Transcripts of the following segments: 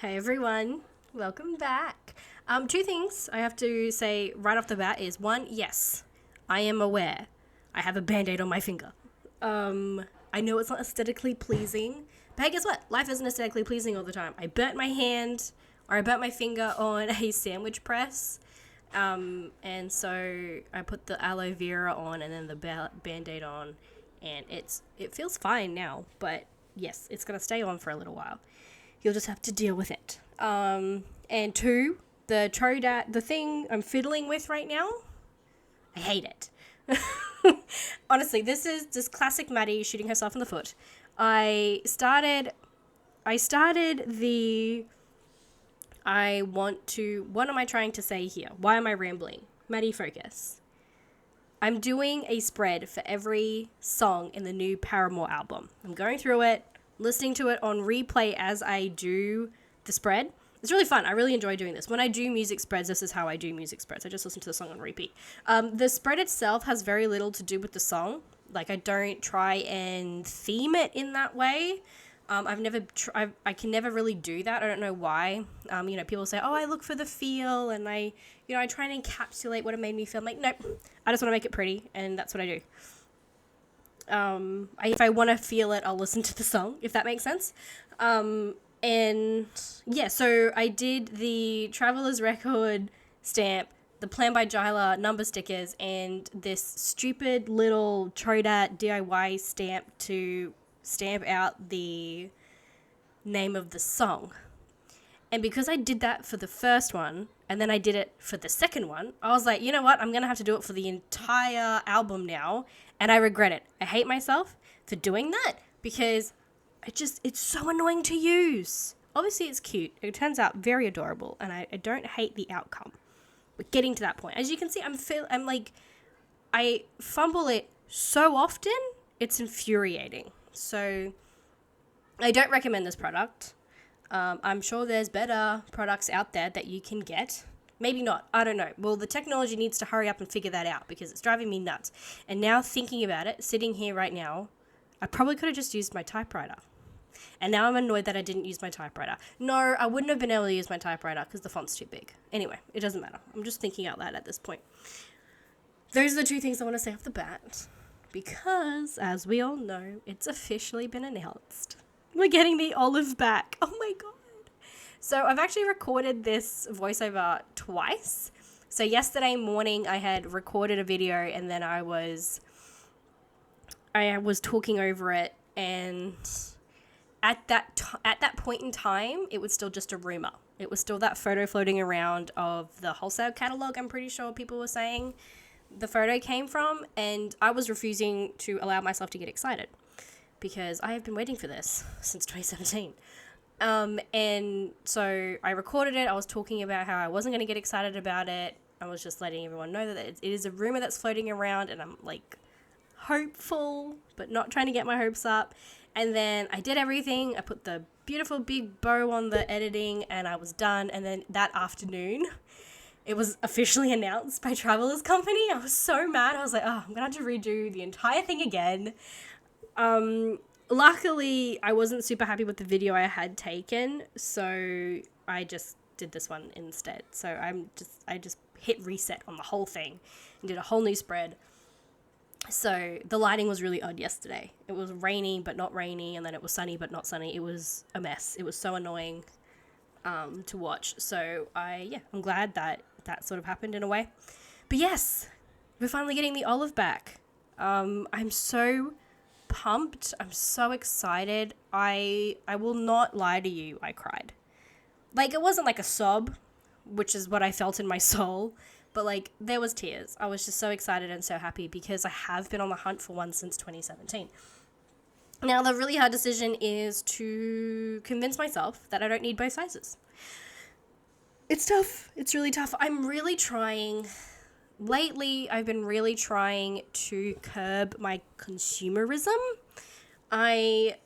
Hey everyone, welcome back. Two things I have to say right off the bat is one, yes, I am aware. I have a band-aid on my finger. I know it's not aesthetically pleasing, but hey, guess what? Life isn't aesthetically pleasing all the time. I burnt my hand or I burnt my finger on a sandwich press. And so I put the aloe vera on and then the band-aid on, and it feels fine now, but yes, it's gonna stay on for a little while. You'll just have to deal with it. And two, the thing I'm fiddling with right now, I hate it. Honestly, this is just classic Maddie shooting herself in the foot. I started the, what am I trying to say here? Why am I rambling? Maddie, focus. I'm doing a spread for every song in the new Paramore album. I'm going through it, listening to it on replay as I do the spread. It's really fun. I really enjoy doing this. When I do music spreads, this is how I do music spreads. I just listen to the song on repeat. The spread itself has very little to do with the song. Like, I don't try and theme it in that way. I can never really do that. I don't know why. People say, oh, I look for the feel, and I try and encapsulate what it made me feel. I'm like, nope, I just want to make it pretty, and that's what I do. If I want to feel it, I'll listen to the song, if that makes sense. And yeah, so I did the Traveler's Record stamp, the Plan by Jyla number stickers, and this stupid little Trodat DIY stamp to stamp out the name of the song. And because I did that for the first one, and then I did it for the second one, I was like, you know what? I'm going to have to do it for the entire album now. And I regret it. I hate myself for doing that because it's so annoying to use. Obviously, it's cute. It turns out very adorable. And I don't hate the outcome. But getting to that point, as you can see, I fumble it so often, it's infuriating. So I don't recommend this product. I'm sure there's better products out there that you can get. Maybe not. I don't know. Well, the technology needs to hurry up and figure that out because it's driving me nuts. And now thinking about it, sitting here right now, I probably could have just used my typewriter. And now I'm annoyed that I didn't use my typewriter. No, I wouldn't have been able to use my typewriter because the font's too big. Anyway, it doesn't matter. I'm just thinking out loud at this point. Those are the two things I want to say off the bat. Because, as we all know, it's officially been announced. We're getting the olive back. Oh my god. So I've actually recorded this voiceover twice. So yesterday morning I had recorded a video and then I was talking over it, and at that point in time it was still just a rumor. It was still that photo floating around of the wholesale catalog. I'm pretty sure people were saying the photo came from, and I was refusing to allow myself to get excited because I have been waiting for this since 2017. And so I recorded it. I was talking about how I wasn't going to get excited about it. I was just letting everyone know that it is a rumor that's floating around, and I'm like hopeful, but not trying to get my hopes up. And then I did everything. I put the beautiful big bow on the editing, and I was done. And then that afternoon, it was officially announced by Traveler's Company. I was so mad. I was like, oh, I'm going to have to redo the entire thing again. Luckily, I wasn't super happy with the video I had taken, so I just did this one instead. So I just hit reset on the whole thing and did a whole new spread. So the lighting was really odd yesterday. It was rainy but not rainy, and then it was sunny but not sunny. It was a mess. It was so annoying to watch. So I'm glad that sort of happened in a way. But yes, we're finally getting the olive back. I'm so pumped. I'm so excited. I will not lie to you. I cried. Like, it wasn't like a sob, which is what I felt in my soul, but like there was tears. I was just so excited and so happy because I have been on the hunt for one since 2017. Now, the really hard decision is to convince myself that I don't need both sizes. It's tough. It's really tough. I'm really trying. Lately, I've been really trying to curb my consumerism. I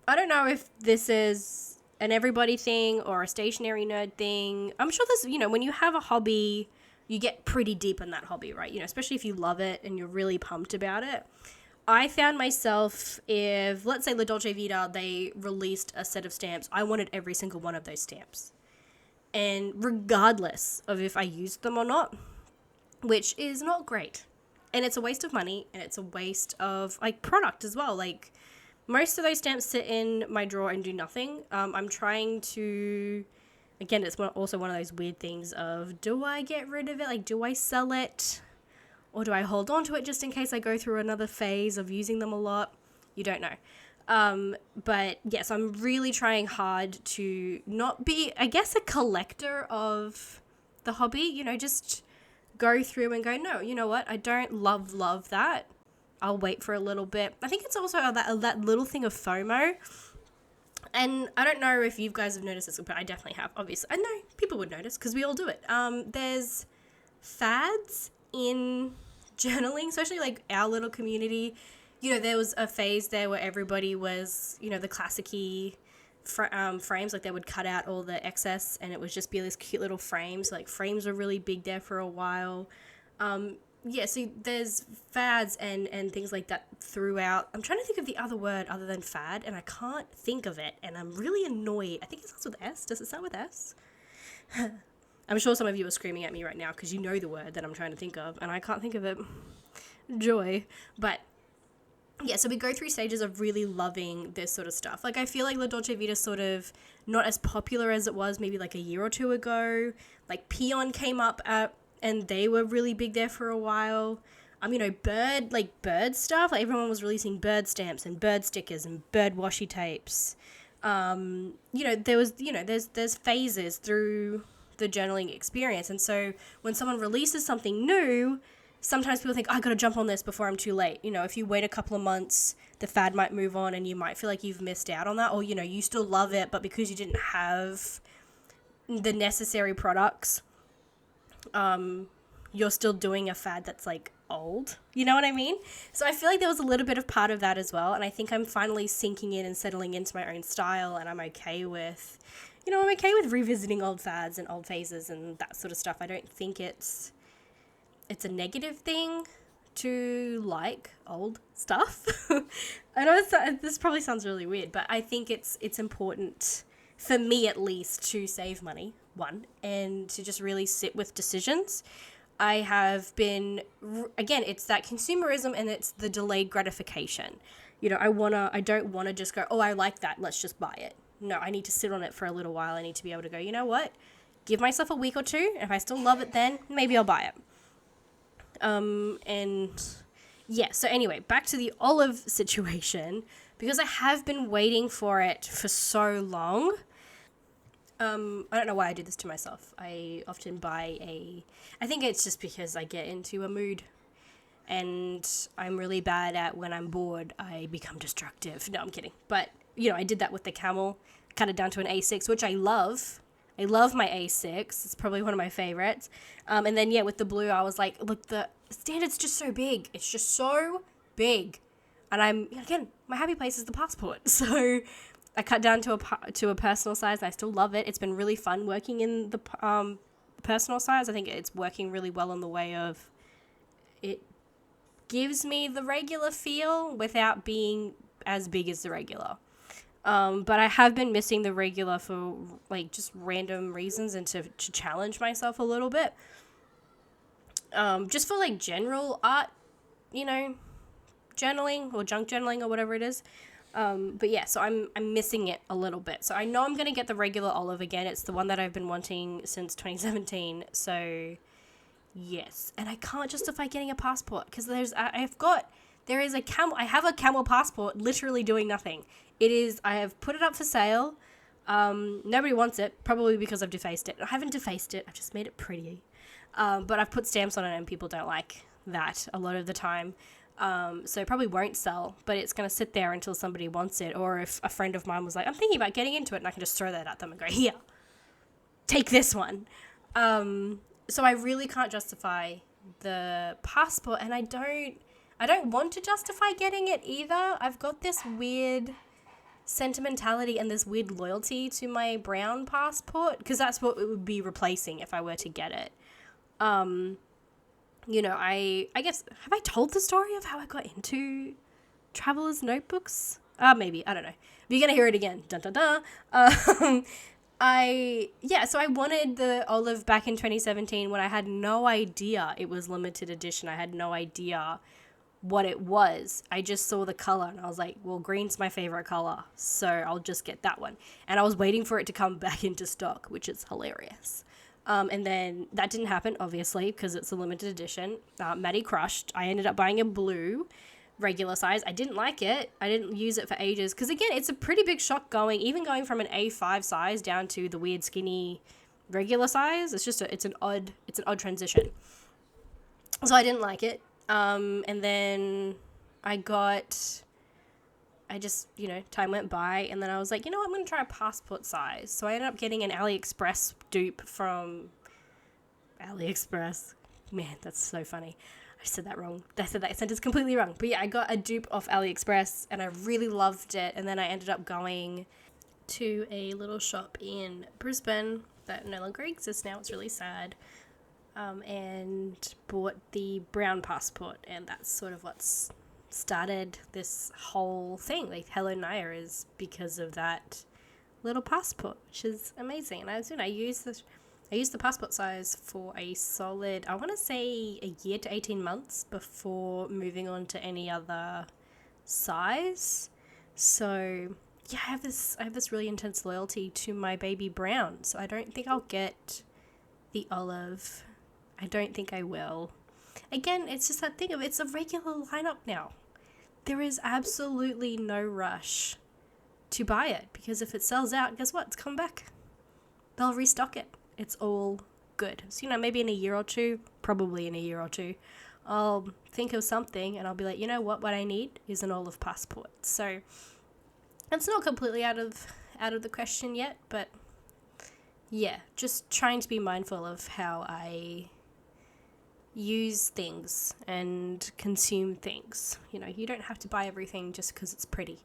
don't know if this is an everybody thing or a stationary nerd thing. I'm sure there's, when you have a hobby, you get pretty deep in that hobby, right? Especially if you love it and you're really pumped about it. I found myself, if, let's say, La Dolce Vita, they released a set of stamps, I wanted every single one of those stamps. And regardless of if I used them or not, which is not great. And it's a waste of money, and it's a waste of, like, product as well. Like, most of those stamps sit in my drawer and do nothing. I'm trying to, again, it's also one of those weird things of, do I get rid of it? Like, do I sell it? Or do I hold on to it just in case I go through another phase of using them a lot? You don't know. But yes, I'm really trying hard to not be, I guess, a collector of the hobby. You know, just go through and go, no, you know what? I don't love that. I'll wait for a little bit. I think it's also that little thing of FOMO. And I don't know if you guys have noticed this, but I definitely have, obviously. I know people would notice because we all do it. There's fads in journaling, especially like our little community. You know, there was a phase there where everybody was, you know, the classic-y frames, like they would cut out all the excess and it would just be these cute little frames. Like frames were really big there for a while. Yeah, so there's fads and things like that throughout. I'm trying to think of the other word other than fad, and I can't think of it, and I'm really annoyed. I think it starts with S. Does it start with S? I'm sure some of you are screaming at me right now because you know the word that I'm trying to think of, and I can't think of it. Joy. But yeah, so we go through stages of really loving this sort of stuff. Like, I feel like La Dolce Vita sort of not as popular as it was maybe like a year or two ago. Like, Peon came up and they were really big there for a while. You know, bird stuff. Like, everyone was releasing bird stamps and bird stickers and bird washi tapes. You know, there's phases through the journaling experience. And so when someone releases something new, sometimes people think, I gotta jump on this before I'm too late. You know, if you wait a couple of months, the fad might move on and you might feel like you've missed out on that. Or, you know, you still love it, but because you didn't have the necessary products, you're still doing a fad that's like old. You know what I mean? So I feel like there was a little bit of part of that as well. And I think I'm finally sinking in and settling into my own style. And I'm okay with, you know, I'm okay with revisiting old fads and old phases and that sort of stuff. I don't think it's a negative thing to like old stuff. I know this probably sounds really weird, but I think it's important, for me at least, to save money, one, and to just really sit with decisions. I have been, again, it's that consumerism and it's the delayed gratification. You know, I don't want to just go, oh, I like that, let's just buy it. No, I need to sit on it for a little while. I need to be able to go, you know what? Give myself a week or two. If I still love it then, maybe I'll buy it. And yeah, so anyway, back to the olive situation, because I have been waiting for it for so long. I don't know why I do this to myself. I often I think it's just because I get into a mood and I'm really bad at, when I'm bored, I become destructive. No, I'm kidding. But, you know, I did that with the camel, cut it down to an A6, which I love. I love my A6. It's probably one of my favorites. And then, yeah, with the blue, I was like, look, the standard's just so big. It's just so big. And again, my happy place is the passport. So I cut down to a personal size, and I still love it. It's been really fun working in the personal size. I think it's working really well in the way of it gives me the regular feel without being as big as the regular. But I have been missing the regular for, like, just random reasons and to challenge myself a little bit. Just for, like, general art, you know, journaling or junk journaling or whatever it is. But yeah, so I'm missing it a little bit. So I know I'm going to get the regular olive again. It's the one that I've been wanting since 2017. So yes. And I can't justify getting a passport because I have a camel passport literally doing nothing. I have put it up for sale. Nobody wants it, probably because I've defaced it. I haven't defaced it. I've just made it pretty. But I've put stamps on it and people don't like that a lot of the time. So it probably won't sell, but it's going to sit there until somebody wants it. Or if a friend of mine was like, I'm thinking about getting into it, and I can just throw that at them and go, here, take this one. So I really can't justify the passport, and I don't want to justify getting it either. I've got this weird sentimentality and this weird loyalty to my brown passport, because that's what it would be replacing if I were to get it. You know, I guess, have I told the story of how I got into Traveler's Notebooks? Maybe. I don't know. But you're going to hear it again. Dun, dun, dun. So I wanted the olive back in 2017 when I had no idea it was limited edition. I had no idea what it was. I just saw the color and I was like, well, green's my favorite color, so I'll just get that one. And I was waiting for it to come back into stock, which is hilarious. And then that didn't happen, obviously, because it's a limited edition. Maddie crushed. I ended up buying a blue regular size. I didn't like it. I didn't use it for ages because, again, it's a pretty big shock going from an A5 size down to the weird skinny regular size. It's an odd transition. So I didn't like it. And then time went by, and then I was like, I'm going to try a passport size. So I ended up getting an AliExpress dupe from AliExpress. Man, that's so funny. I said that wrong. I said that sentence completely wrong. But yeah, I got a dupe off AliExpress, and I really loved it. And then I ended up going to a little shop in Brisbane that no longer exists now. It's really sad. And bought the brown passport, and that's sort of what's started this whole thing. Like, Hello Naya is because of that little passport, which is amazing. And I used the passport size for a solid, I want to say, a year to 18 months before moving on to any other size. So yeah, I have this really intense loyalty to my baby brown. So I don't think I'll get the olive. I don't think I will. Again, it's just that thing of it's a regular lineup now. There is absolutely no rush to buy it, because if it sells out, guess what? It's come back. They'll restock it. It's all good. So, maybe in a year or two, probably in a year or two, I'll think of something and I'll be like, what I need is an olive passport. So it's not completely out of the question yet, but yeah, just trying to be mindful of how I use things and consume things. You don't have to buy everything just because it's pretty.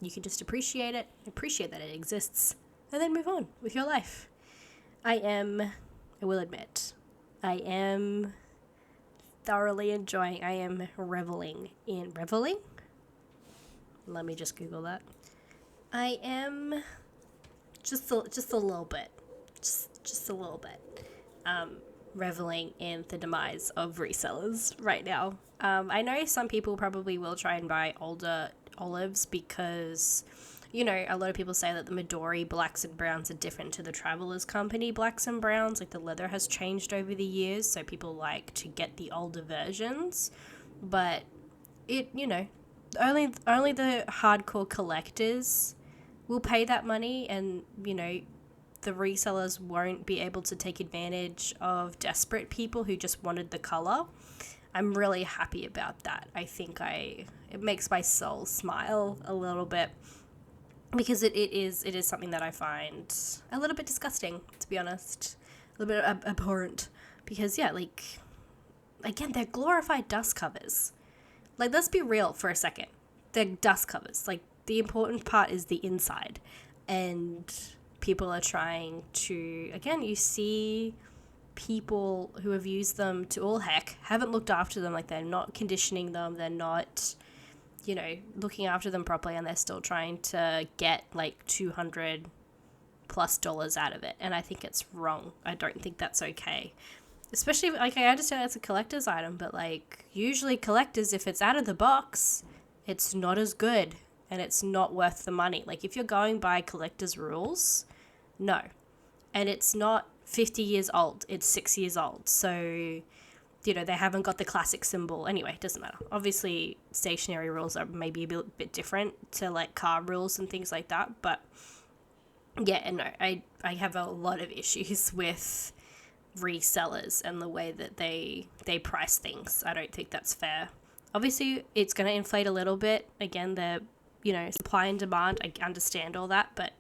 You can just appreciate it, appreciate that it exists, and then move on with your life. I will admit, I am thoroughly enjoying, I am reveling? Let me just Google that. I am just a little bit, just a little bit, reveling in the demise of resellers right now. I know some people probably will try and buy older olives because, a lot of people say that the Midori blacks and browns are different to the Travelers Company blacks and browns. Like, the leather has changed over the years, so people like to get the older versions. But it, only the hardcore collectors will pay that money, and, the resellers won't be able to take advantage of desperate people who just wanted the color. I'm really happy about that. I think it makes my soul smile a little bit, because it is something that I find a little bit disgusting, to be honest, a little bit abhorrent, because again, they're glorified dust covers. Like, let's be real for a second. They're dust covers. Like, the important part is the inside, and people are trying to, again, you see people who have used them to all heck, haven't looked after them, like, they're not conditioning them, they're not, looking after them properly, and they're still trying to get like $200+ out of it. And I think it's wrong. I don't think that's okay. Especially, like, I understand it's a collector's item, but like, usually collectors, if it's out of the box, it's not as good and it's not worth the money. Like, if you're going by collector's rules, no. And it's not 50 years old, it's 6 years old. So, they haven't got the classic symbol. Anyway, it doesn't matter. Obviously, stationary rules are maybe a bit different to like car rules and things like that. But yeah, and no, I have a lot of issues with resellers and the way that they price things. I don't think that's fair. Obviously, it's going to inflate a little bit. Again, the supply and demand, I understand all that, but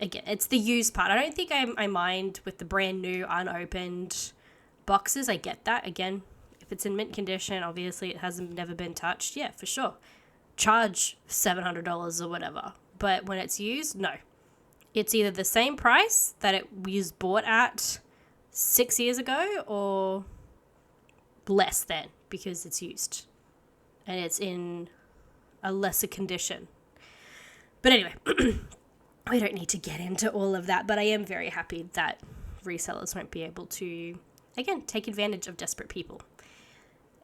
again, it's the used part. I don't think I mind with the brand new, unopened boxes. I get that. Again, if it's in mint condition, obviously it hasn't never been touched. Yeah, for sure. Charge $700 or whatever. But when it's used, no. It's either the same price that it was bought at 6 years ago or less than, because it's used. And it's in a lesser condition. But anyway, we don't need to get into all of that, but I am very happy that resellers won't be able to, again, take advantage of desperate people.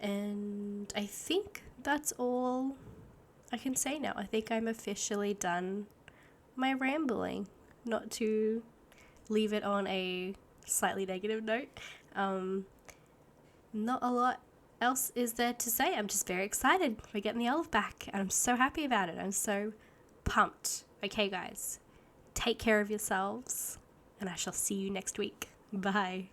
And I think that's all I can say now. I think I'm officially done my rambling, not to leave it on a slightly negative note. Not a lot else is there to say. I'm just very excited. We're getting the elf back, and I'm so happy about it. I'm so pumped. Okay, guys, take care of yourselves, and I shall see you next week. Bye.